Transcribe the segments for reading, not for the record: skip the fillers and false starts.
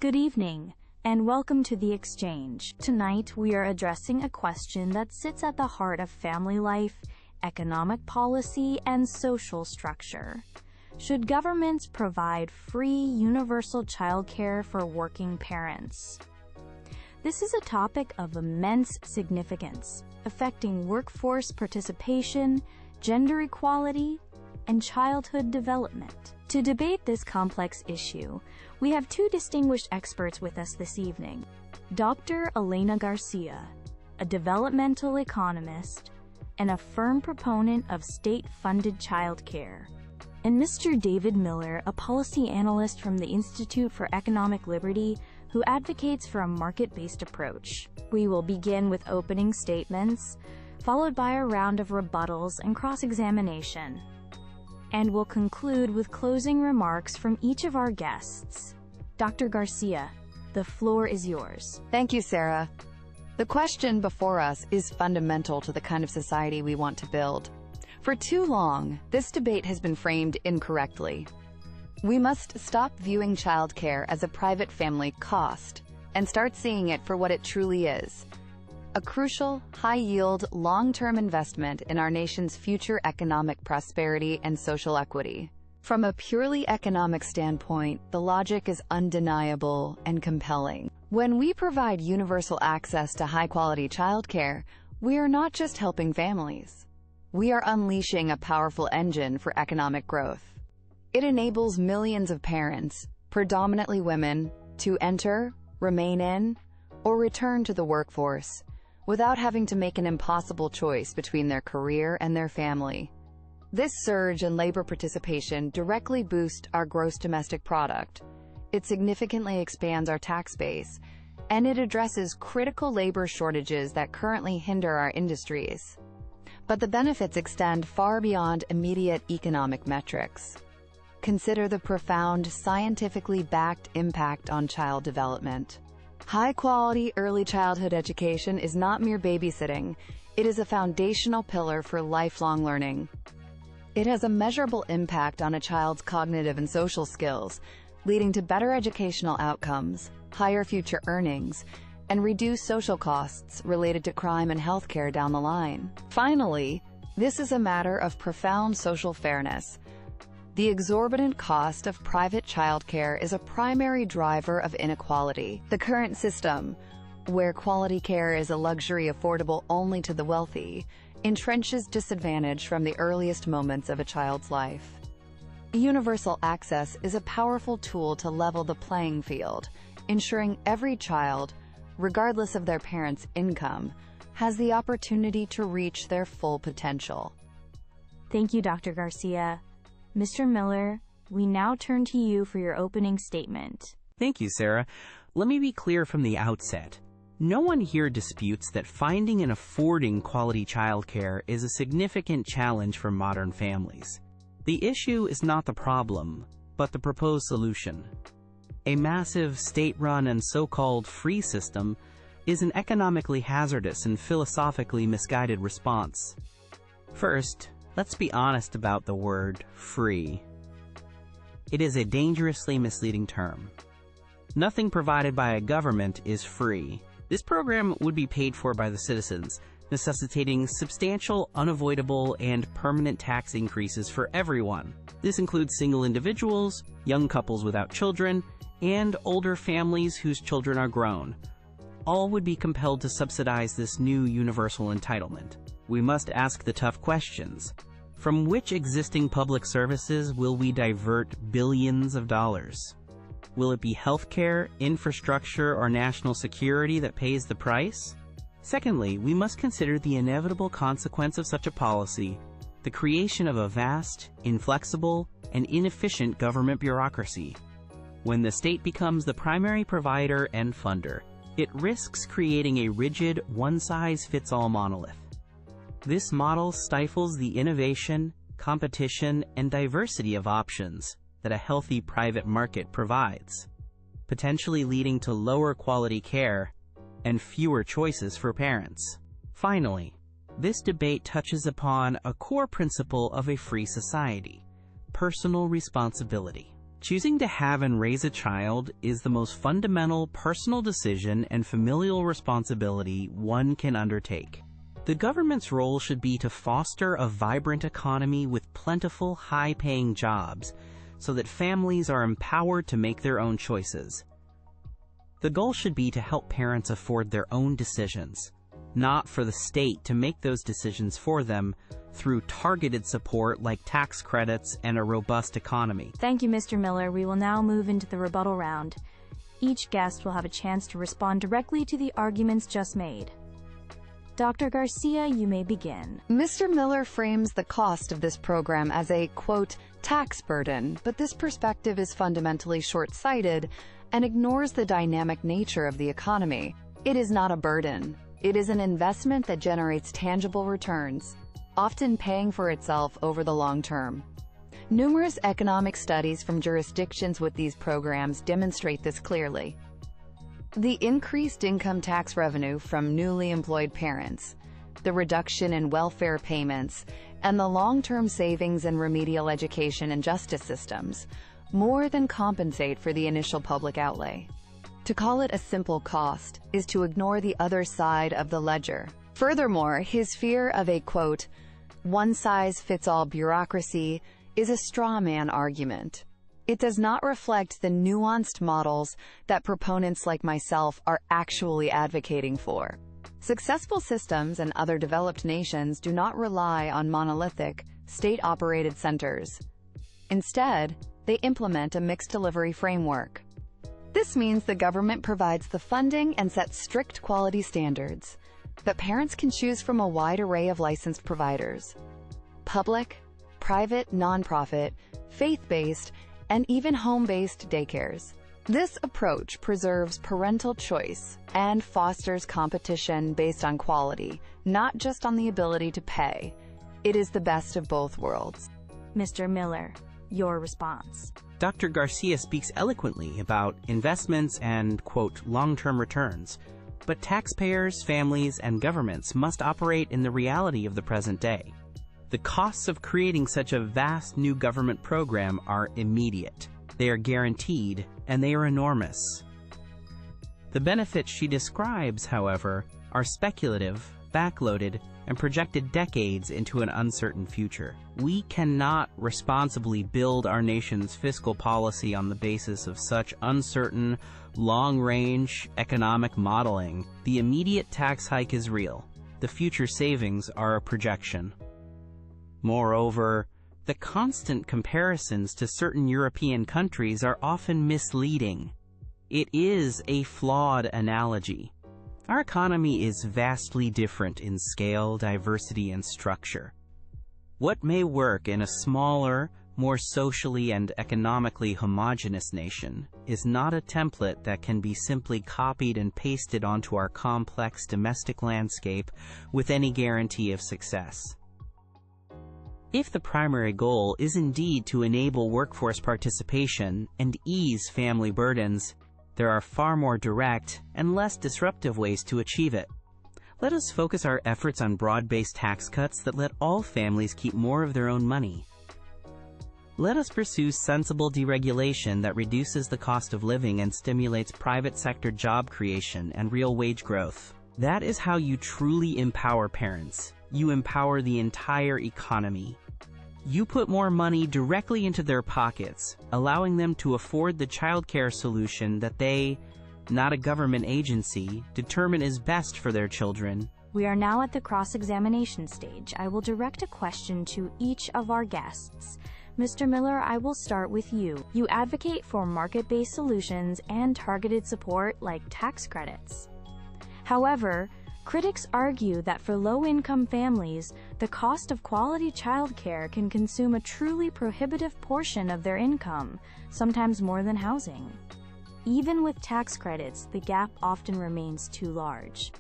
Good evening, and welcome to The Exchange. Tonight, we are addressing a question that sits at the heart of family life, economic policy, and social structure. Should governments provide free, universal childcare for working parents? This is a topic of immense significance, affecting workforce participation, gender equality, and childhood development. To debate this complex issue, we have two distinguished experts with us this evening. Dr. Elena Garcia, a developmental economist and a firm proponent of state-funded childcare, and Mr. David Miller, a policy analyst from the Institute for Economic Liberty who advocates for a market-based approach. We will begin with opening statements, followed by a round of rebuttals and cross-examination, and we'll conclude with closing remarks from each of our guests. Dr. Garcia, the floor is yours. Thank you, Sarah. The question before us is fundamental to the kind of society we want to build. For too long, this debate has been framed incorrectly. We must stop viewing childcare as a private family cost and start seeing it for what it truly is: a crucial, high-yield, long-term investment in our nation's future economic prosperity and social equity. From a purely economic standpoint, the logic is undeniable and compelling. When we provide universal access to high-quality childcare, we are not just helping families. We are unleashing a powerful engine for economic growth. It enables millions of parents, predominantly women, to enter, remain in, or return to the workforce without having to make an impossible choice between their career and their family. This surge in labor participation directly boosts our gross domestic product. It significantly expands our tax base, and it addresses critical labor shortages that currently hinder our industries. But the benefits extend far beyond immediate economic metrics. Consider the profound, scientifically backed impact on child development. High-quality early childhood education is not mere babysitting. It is a foundational pillar for lifelong learning. It has a measurable impact on a child's cognitive and social skills, leading to better educational outcomes, higher future earnings, and reduced social costs related to crime and healthcare down the line. Finally, this is a matter of profound social fairness. The exorbitant cost of private childcare is a primary driver of inequality. The current system, where quality care is a luxury affordable only to the wealthy, entrenches disadvantage from the earliest moments of a child's life. Universal access is a powerful tool to level the playing field, ensuring every child, regardless of their parents' income, has the opportunity to reach their full potential. Thank you, Dr. Garcia. Mr. Miller, we now turn to you for your opening statement. Thank you, Sarah. Let me be clear from the outset. No one here disputes that finding and affording quality childcare is a significant challenge for modern families. The issue is not the problem, but the proposed solution. A massive state-run and so-called free system is an economically hazardous and philosophically misguided response. First, let's be honest about the word free. It is a dangerously misleading term. Nothing provided by a government is free. This program would be paid for by the citizens, necessitating substantial, unavoidable, and permanent tax increases for everyone. This includes single individuals, young couples without children, and older families whose children are grown. All would be compelled to subsidize this new universal entitlement. We must ask the tough questions. From which existing public services will we divert billions of dollars? Will it be healthcare, infrastructure, or national security that pays the price? Secondly, we must consider the inevitable consequence of such a policy: the creation of a vast, inflexible, and inefficient government bureaucracy. When the state becomes the primary provider and funder, it risks creating a rigid, one-size-fits-all monolith. This model stifles the innovation, competition, and diversity of options that a healthy private market provides, potentially leading to lower quality care and fewer choices for parents. Finally, this debate touches upon a core principle of a free society: personal responsibility. Choosing to have and raise a child is the most fundamental personal decision and familial responsibility one can undertake. The government's role should be to foster a vibrant economy with plentiful, high-paying jobs so that families are empowered to make their own choices. The goal should be to help parents afford their own decisions, not for the state to make those decisions for them through targeted support like tax credits and a robust economy. Thank you, Mr. Miller. We will now move into the rebuttal round. Each guest will have a chance to respond directly to the arguments just made. Dr. Garcia, you may begin. Mr. Miller frames the cost of this program as a, quote, tax burden, but this perspective is fundamentally short-sighted and ignores the dynamic nature of the economy. It is not a burden. It is an investment that generates tangible returns, often paying for itself over the long term. Numerous economic studies from jurisdictions with these programs demonstrate this clearly. The increased income tax revenue from newly employed parents, the reduction in welfare payments, and the long-term savings in remedial education and justice systems more than compensate for the initial public outlay. To call it a simple cost is to ignore the other side of the ledger. Furthermore, his fear of a, quote, one-size-fits-all bureaucracy is a straw man argument. It does not reflect the nuanced models that proponents like myself are actually advocating for. Successful systems in other developed nations do not rely on monolithic, state-operated centers. Instead, they implement a mixed delivery framework. This means the government provides the funding and sets strict quality standards, but parents can choose from a wide array of licensed providers: public, private, nonprofit, faith-based, and even home-based daycares. This approach preserves parental choice and fosters competition based on quality, not just on the ability to pay. It is the best of both worlds. Mr. Miller, your response. Dr. Garcia speaks eloquently about investments and, quote, long-term returns, but taxpayers, families, and governments must operate in the reality of the present day. The costs of creating such a vast new government program are immediate. They are guaranteed, and they are enormous. The benefits she describes, however, are speculative, backloaded, and projected decades into an uncertain future. We cannot responsibly build our nation's fiscal policy on the basis of such uncertain, long-range economic modeling. The immediate tax hike is real. The future savings are a projection. Moreover, the constant comparisons to certain European countries are often misleading. It is a flawed analogy. Our economy is vastly different in scale, diversity, and structure. What may work in a smaller, more socially and economically homogeneous nation is not a template that can be simply copied and pasted onto our complex domestic landscape with any guarantee of success. If the primary goal is indeed to enable workforce participation and ease family burdens, there are far more direct and less disruptive ways to achieve it. Let us focus our efforts on broad-based tax cuts that let all families keep more of their own money. Let us pursue sensible deregulation that reduces the cost of living and stimulates private sector job creation and real wage growth. That is how you truly empower parents. You empower the entire economy. You put more money directly into their pockets, allowing them to afford the childcare solution that they, not a government agency, determine is best for their children. We are now at the cross-examination stage. I will direct a question to each of our guests. Mr. Miller, I will start with you. You advocate for market-based solutions and targeted support like tax credits. However, critics argue that for low-income families, the cost of quality childcare can consume a truly prohibitive portion of their income, sometimes more than housing. Even with tax credits, the gap often remains too large.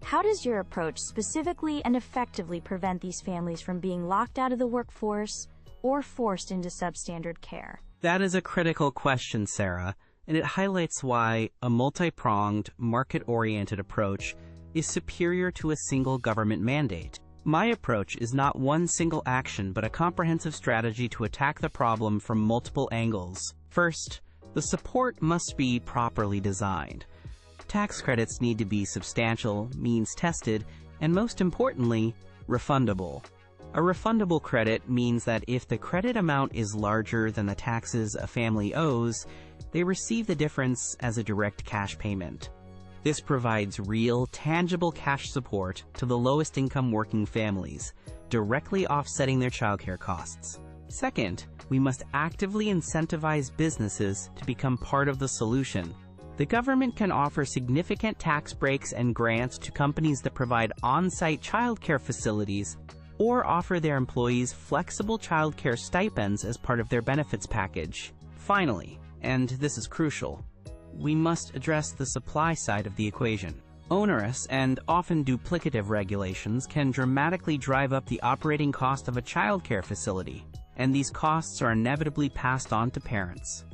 How does your approach specifically and effectively prevent these families from being locked out of the workforce or forced into substandard care? That is a critical question, Sarah, and it highlights why a multi-pronged, market-oriented approach is superior to a single government mandate. My approach is not one single action, but a comprehensive strategy to attack the problem from multiple angles. First, the support must be properly designed. Tax credits need to be substantial, means-tested, and most importantly, refundable. A refundable credit means that if the credit amount is larger than the taxes a family owes, they receive the difference as a direct cash payment. This provides real, tangible cash support to the lowest-income working families, directly offsetting their childcare costs. Second, we must actively incentivize businesses to become part of the solution. The government can offer significant tax breaks and grants to companies that provide on-site childcare facilities or offer their employees flexible childcare stipends as part of their benefits package. Finally, and this is crucial, we must address the supply side of the equation. Onerous and often duplicative regulations can dramatically drive up the operating cost of a childcare facility, and these costs are inevitably passed on to parents.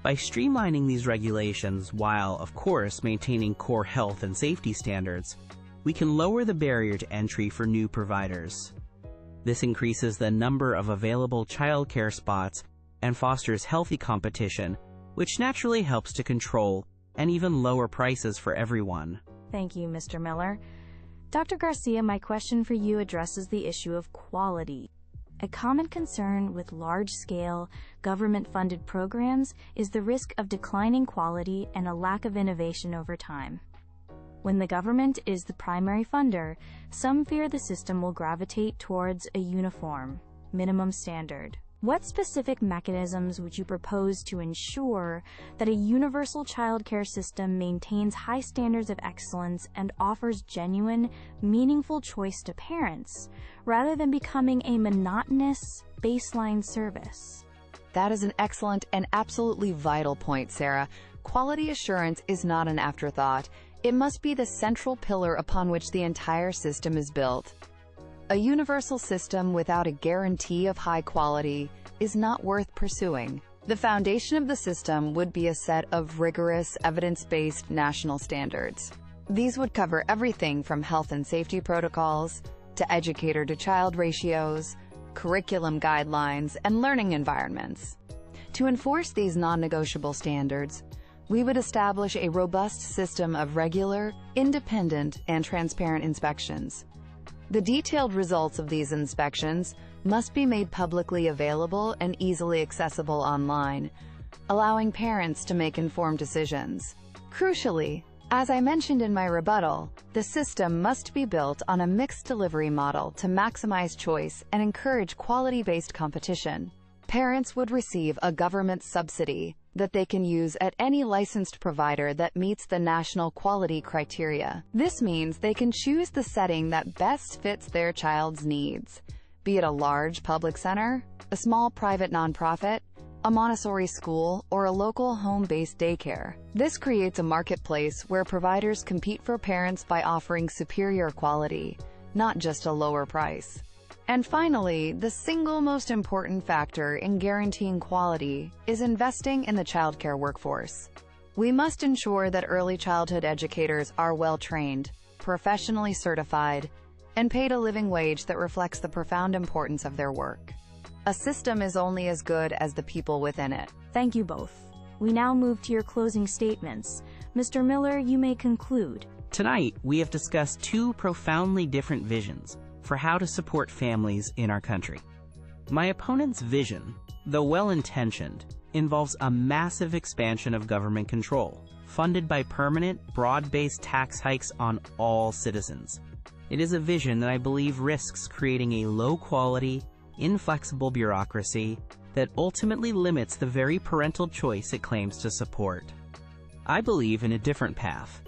By streamlining these regulations while, of course, maintaining core health and safety standards, we can lower the barrier to entry for new providers. This increases the number of available childcare spots and fosters healthy competition, which naturally helps to control and even lower prices for everyone. Thank you, Mr. Miller. Dr. Garcia, my question for you addresses the issue of quality. A common concern with large-scale, government-funded programs is the risk of declining quality and a lack of innovation over time. When the government is the primary funder, some fear the system will gravitate towards a uniform, minimum standard. What specific mechanisms would you propose to ensure that a universal childcare system maintains high standards of excellence and offers genuine, meaningful choice to parents, rather than becoming a monotonous, baseline service? That is an excellent and absolutely vital point, Sarah. Quality assurance is not an afterthought. It must be the central pillar upon which the entire system is built. A universal system without a guarantee of high quality is not worth pursuing. The foundation of the system would be a set of rigorous, evidence-based national standards. These would cover everything from health and safety protocols to educator-to-child ratios, curriculum guidelines, and learning environments. To enforce these non-negotiable standards, we would establish a robust system of regular, independent, and transparent inspections. The detailed results of these inspections must be made publicly available and easily accessible online, allowing parents to make informed decisions. Crucially, as I mentioned in my rebuttal, the system must be built on a mixed delivery model to maximize choice and encourage quality-based competition. Parents would receive a government subsidy that they can use at any licensed provider that meets the national quality criteria. This means they can choose the setting that best fits their child's needs, be it a large public center, a small private nonprofit, a Montessori school, or a local home-based daycare. This creates a marketplace where providers compete for parents by offering superior quality, not just a lower price. And finally, the single most important factor in guaranteeing quality is investing in the childcare workforce. We must ensure that early childhood educators are well-trained, professionally certified, and paid a living wage that reflects the profound importance of their work. A system is only as good as the people within it. Thank you both. We now move to your closing statements. Mr. Miller, you may conclude. Tonight, we have discussed two profoundly different visions for how to support families in our country. My opponent's vision, though well-intentioned, involves a massive expansion of government control, funded by permanent, broad-based tax hikes on all citizens. It is a vision that I believe risks creating a low-quality, inflexible bureaucracy that ultimately limits the very parental choice it claims to support. I believe in a different path,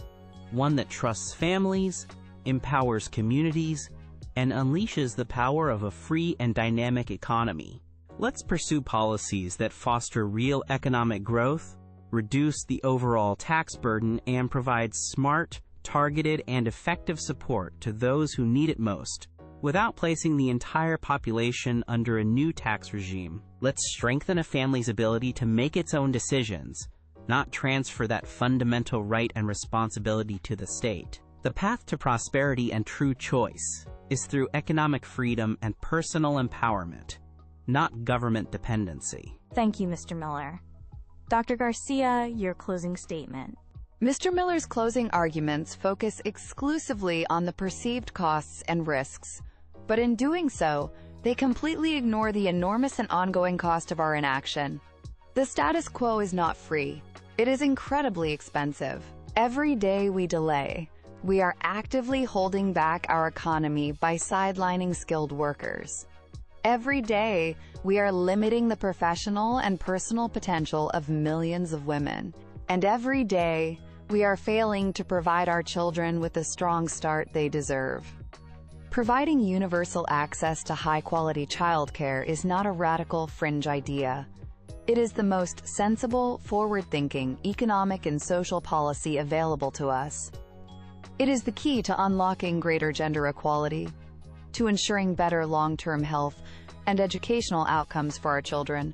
one that trusts families, empowers communities, and unleashes the power of a free and dynamic economy. Let's pursue policies that foster real economic growth, reduce the overall tax burden, and provide smart, targeted, and effective support to those who need it most, without placing the entire population under a new tax regime. Let's strengthen a family's ability to make its own decisions, not transfer that fundamental right and responsibility to the state. The path to prosperity and true choice is through economic freedom and personal empowerment, not government dependency. Thank you, Mr. Miller. Dr. Garcia, your closing statement. Mr. Miller's closing arguments focus exclusively on the perceived costs and risks, but in doing so, they completely ignore the enormous and ongoing cost of our inaction. The status quo is not free. It is incredibly expensive. Every day we delay, we are actively holding back our economy by sidelining skilled workers. Every day, we are limiting the professional and personal potential of millions of women. And every day, we are failing to provide our children with the strong start they deserve. Providing universal access to high-quality childcare is not a radical fringe idea. It is the most sensible, forward-thinking, economic and social policy available to us. It is the key to unlocking greater gender equality, to ensuring better long-term health and educational outcomes for our children,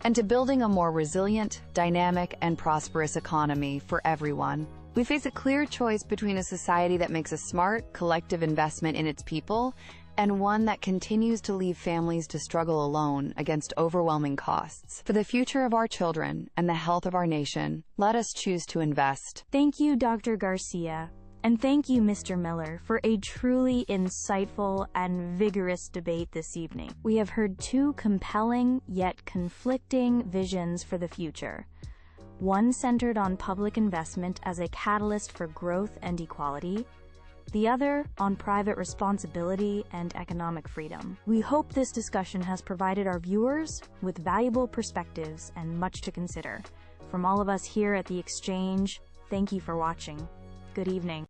and to building a more resilient, dynamic, and prosperous economy for everyone. We face a clear choice between a society that makes a smart, collective investment in its people and one that continues to leave families to struggle alone against overwhelming costs. For the future of our children and the health of our nation, let us choose to invest. Thank you, Dr. Garcia. And thank you, Mr. Miller, for a truly insightful and vigorous debate this evening. We have heard two compelling yet conflicting visions for the future. One centered on public investment as a catalyst for growth and equality, the other on private responsibility and economic freedom. We hope this discussion has provided our viewers with valuable perspectives and much to consider. From all of us here at The Exchange, thank you for watching. Good evening.